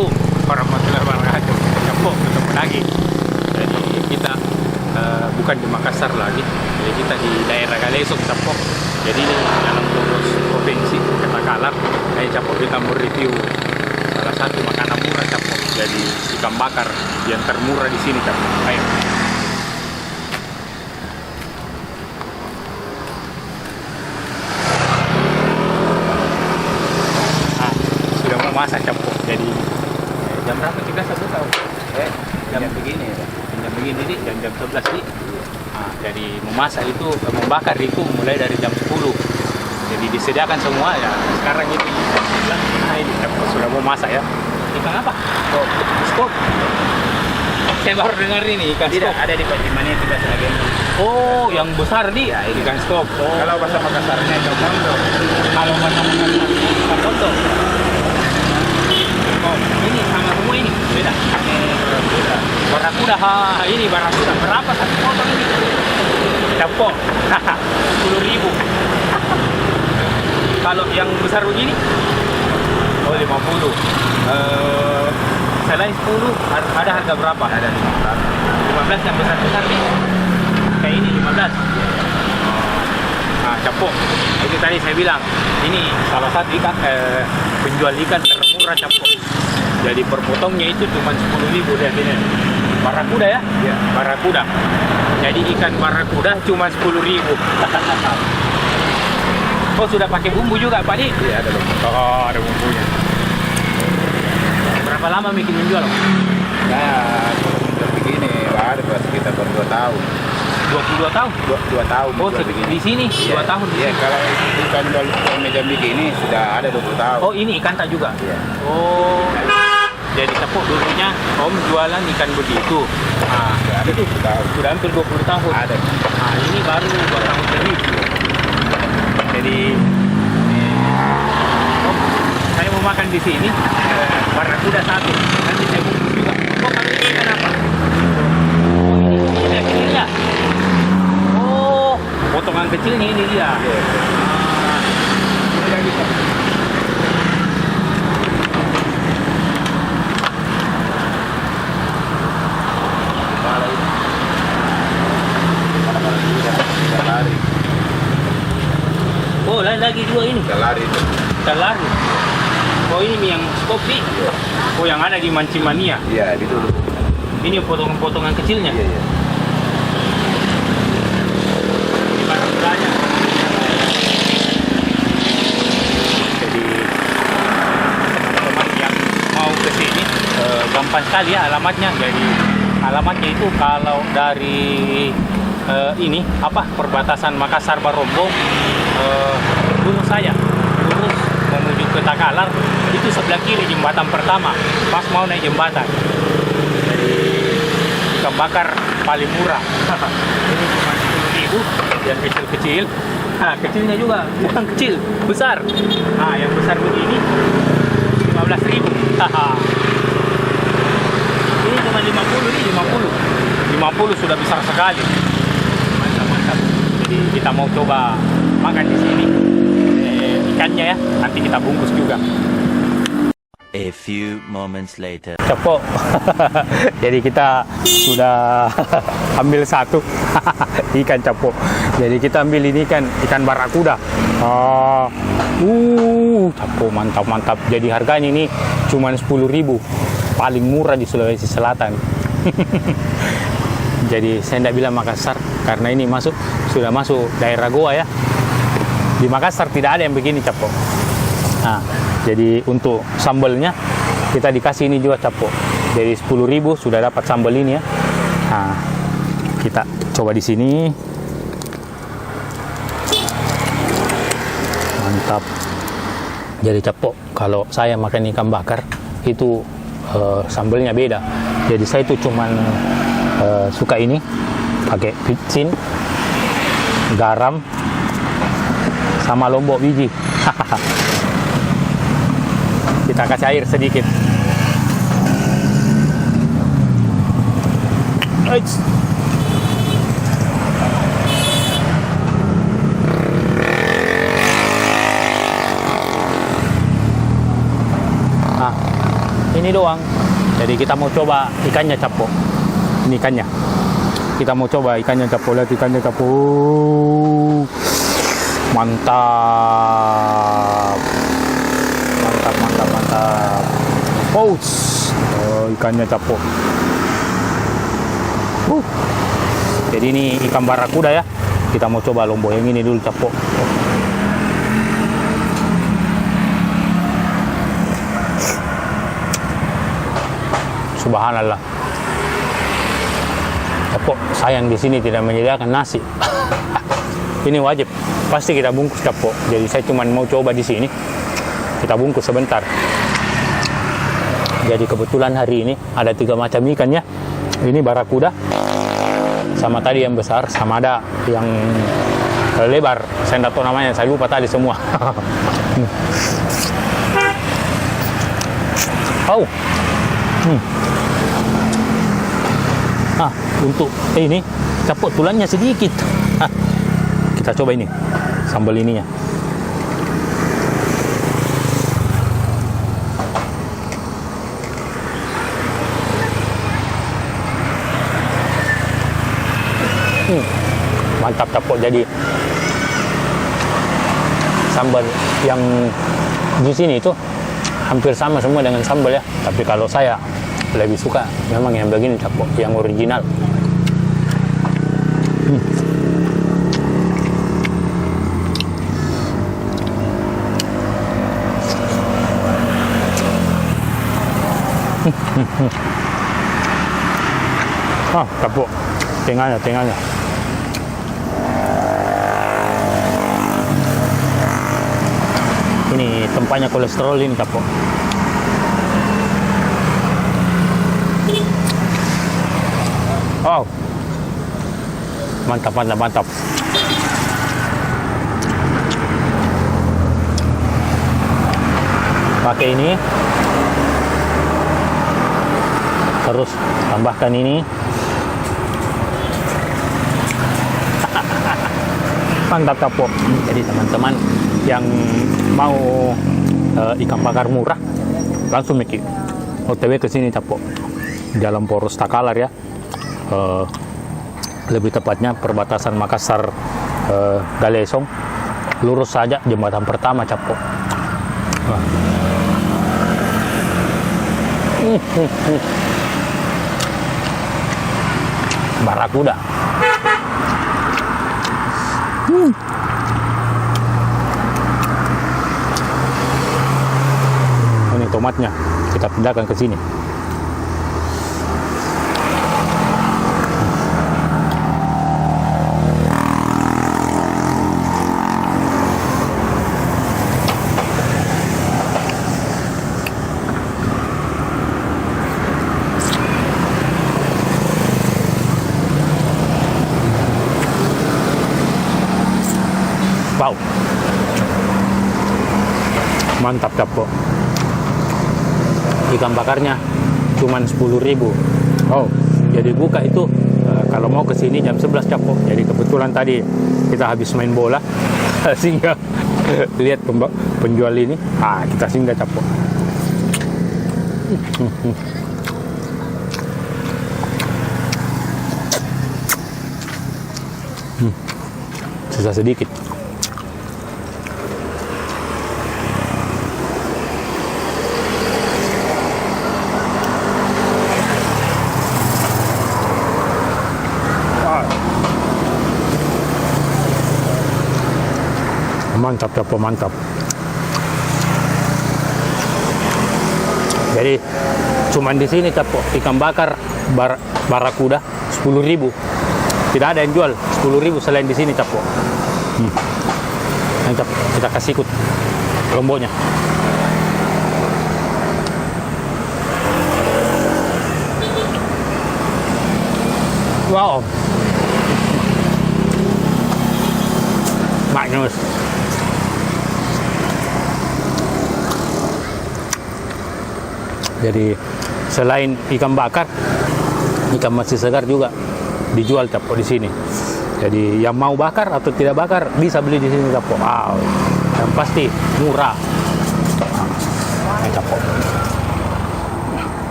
Assalamualaikum warahmatullahi wabarakatuh. Capok ketemu lagi. Jadi kita bukan di Makassar lagi. Jadi kita di daerah Galesok, Capok. Jadi ini dalam pengurus provinsi Kota-Kalar. Jadi Capok kita mau review salah satu makanan murah Capok. Jadi ikan bakar yang termurah di sini Capok. Ayo. Masak Capok. Jadi jam berapa kita sebut tahu? Jam begini ya. Jam begini nih, jam 11 nih. Jadi memasak itu, membakar itu mulai dari jam 10. Jadi disediakan semua ya. Sekarang ini jam 11. Nah ini Capok sudah mau masak ya. Ikan apa? Stop. Saya baru dengar ini ikan Tidak, stop. ada di Pacimani juga lagi. Oh, yang besar nih ya, ikan stop. Oh. Kalau bahasa Makassarnya comondo. Kalau bahasa Makassar ikan kondo. Oh, ini sama semua ini beda. Barakuda, ini barakuda. Berapa satu potong ini? Capok. 10.000. Kalau yang besar begini? Oh, 50. Selain 10 ada harga berapa? Ada 15. 15 yang besar-besar nih. Kayak ini 15. Capok. Itu tadi saya bilang, ini salah satu ikan penjual ikan termurah Capok. Jadi per potongnya itu cuma 10.000 lihat ini. Barakuda ya? Iya. Barakuda. Jadi ikan barakuda cuma 10.000. Oh, sudah pakai bumbu juga Pak Di? Iya, ada loh. Oh, ada bumbunya. Berapa lama bikin menjual? Nah, kalau begini baru sekitar 2 tahun. 22 tahun? 2 tahun. Oh, jual begini. di sini 2 tahun. Iya, kalau ikan meja begini sudah ada 20 tahun. Oh, ini ikan tak juga? Iya. Oh, jadi Capok dulunya Om jualan ikan begitu. Itu sudah hampir 20 tahun. Ada. Ini baru 2 tahun lebih. Jadi Om, saya mau makan di sini. Barakuda 1. Nanti saya bungkus juga. Oh, kalau ini ikan apa? Oh, ini yang kecilnya. Oh, potongan kecilnya ini dia. Iya. Ini lagi, Pak. Lari. Oh, lagi 2 ini. Lari itu. Telari. Oh, ini yang kopi. Oh, yang ada di Mancimania. Iya, itu dulu. Ini potongan-potongan kecilnya. Iya, iya. Ini barang-barangnya. Jadi teman-teman yang mau ke sini gampang sekali ya alamatnya. Jadi alamatnya itu kalau dari ini apa perbatasan Makassar Barombong lurus saya lurus menuju ke Takalar itu sebelah kiri jembatan pertama pas mau naik jembatan. Jadi ikan bakar paling murah. Ini cuma 10.000 yang kecil-kecil. Kecilnya juga bukan kecil, besar. Yang besar begini 15.000. Ini cuma 50 nih, 50 sudah besar sekali. Mantap. Jadi kita mau coba makan di sini. Ikannya ya, nanti kita bungkus juga. A few moments later. Capok. Jadi kita sudah ambil satu ikan capok. Jadi kita ambil ini ikan barakuda. Capok mantap. Jadi harganya ini cuma 10.000. Paling murah di Sulawesi Selatan. Jadi saya tidak bilang Makassar karena ini sudah masuk daerah Goa ya. Di Makassar tidak ada yang begini capok. Jadi untuk sambalnya kita dikasih ini juga capok. Jadi 10.000 sudah dapat sambal ini ya. Kita coba di sini. Mantap. Jadi capok kalau saya makan ikan bakar itu sambalnya beda. Jadi saya itu cuman suka ini pakai vicin, garam, sama lombok biji. Kita kasih air sedikit. ini doang. Jadi kita mau coba ikannya Capo. Ini ikannya. Kita mau coba ikannya Capo. Lihat ikannya Capo. Mantap. Mantap, mantap, mantap. Oh, ikannya Capo. Jadi ini ikan barakuda ya. Kita mau coba Lombok yang ini dulu Capo. Subhanallah. Capo, sayang di sini tidak menyediakan nasi. Ini wajib, pasti kita bungkus Capo. Jadi saya cuma mau coba di sini. Kita bungkus sebentar. Jadi kebetulan hari ini ada 3 macam ikan ya. Ini barakuda, sama tadi yang besar, sama ada yang lebar. Saya tidak tahu namanya, saya lupa tadi semua. Oh. Untuk ini Capo tulangnya sedikit. Kita coba ini sambal ininya. Mantap Capo. Jadi sambal yang di sini itu hampir sama semua dengan sambal ya. Tapi kalau saya lebih suka memang yang begini Capo, yang original. Capo, tengahnya. Ini tempatnya kolesterol ini Capo. Oh, mantap. Pakai ini, terus tambahkan ini. Mantap Capo. Jadi teman-teman yang mau ikan bakar murah, langsung Miki OTW ke sini Capo. Jalan Poros Takalar ya. Lebih tepatnya perbatasan Makassar Galesong. Lurus saja jembatan pertama Capo. Barakuda. Ini tomatnya kita pindahkan ke sini. Wow, mantap Capo. Ikan bakarnya cuman 10.000. Oh, jadi buka itu kalau mau ke sini jam 11 Capo. Jadi kebetulan tadi kita habis main bola sehingga lihat penjual ini. Kita singgah Capo. Sisa sedikit. Mantap Capo, mantap. Jadi cuman di sini Capo ikan bakar barakuda 10.000. Tidak ada yang jual 10.000 selain di sini Capo. Mantap, kita kasih ikut lomboknya. Wow, magnus. Jadi selain ikan bakar, ikan masih segar juga dijual Capo di sini. Jadi yang mau bakar atau tidak bakar bisa beli di sini Capo. Wow, yang pasti murah. Capo.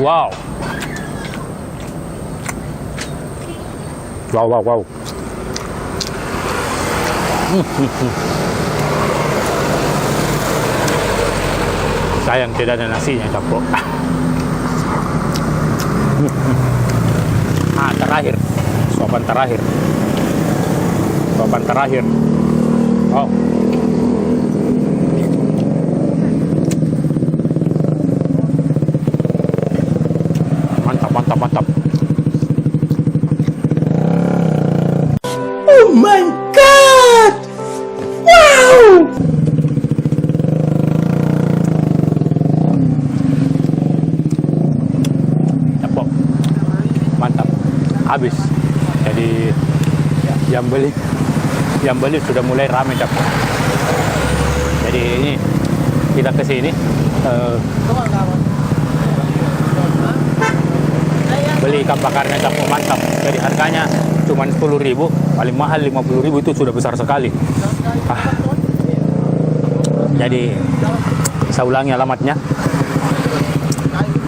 Wow. Wow, wow, wow. Sayang tidak ada nasinya, Capo. Terakhir. Suapan terakhir. Suapan terakhir. Oh. Mantap, mantap, mantap. Oh my god! Wow! Capo. Mantap. Habis. Jadi yang beli sudah mulai ramai, Capo. Jadi ini kita ke sini beli ikan bakarnya, Capo, mantap. Jadi harganya cuma 10.000, paling mahal 50.000, itu sudah besar sekali. Jadi saya ulangi alamatnya.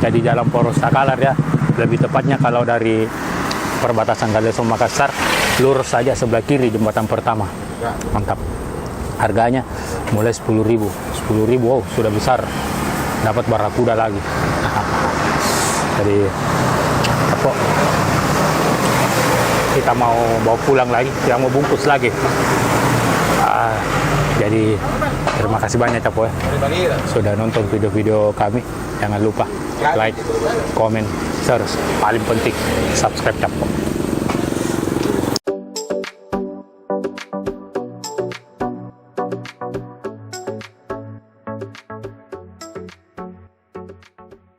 Jadi Jalan Poros Takalar ya, lebih tepatnya kalau dari perbatasan Galesong Makassar, lurus saja sebelah kiri jembatan pertama. Mantap. Harganya mulai 10.000. 10.000, wow, sudah besar. Dapat barakuda lagi. Jadi apa? Kita mau bawa pulang lagi, yang mau bungkus lagi. Jadi terima kasih banyak, Capo, ya, sudah nonton video-video kami. Jangan lupa like, comment, share. Paling penting subscribe, Capo.